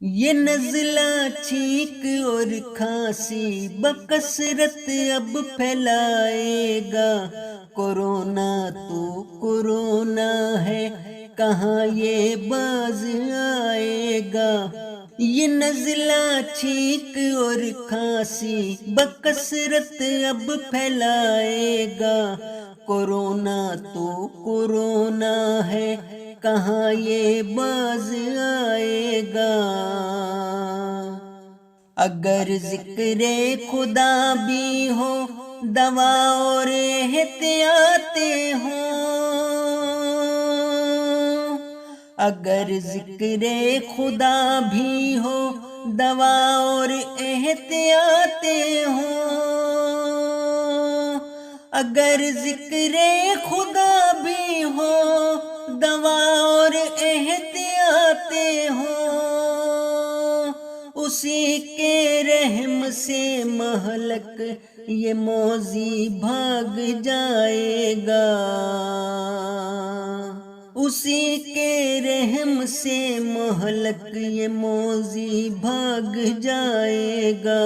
یہ نزلہ چھینک اور کھانسی بکثرت اب پھیلائے گا، کورونا تو کورونا ہے، کہاں یہ باز آئے گا۔ یہ نزلہ چھینک اور کھانسی بکثرت اب پھیلائے گا، کورونا تو کورونا ہے، کہاں یہ باز آئے گا۔ اگر ذکر خدا بھی ہو، دوا اور احتیاطیں ہوں، اگر ذکر خدا بھی ہو، دوا اور احتیاطیں ہوں، اگر ذکر خدا بھی ہو، دوا اور احتیاطیں ہوں، اسی کے رحم سے مہلک یہ موذی بھاگ جائے گا، اسی کے رحم سے مہلک یہ موذی بھاگ جائے گا۔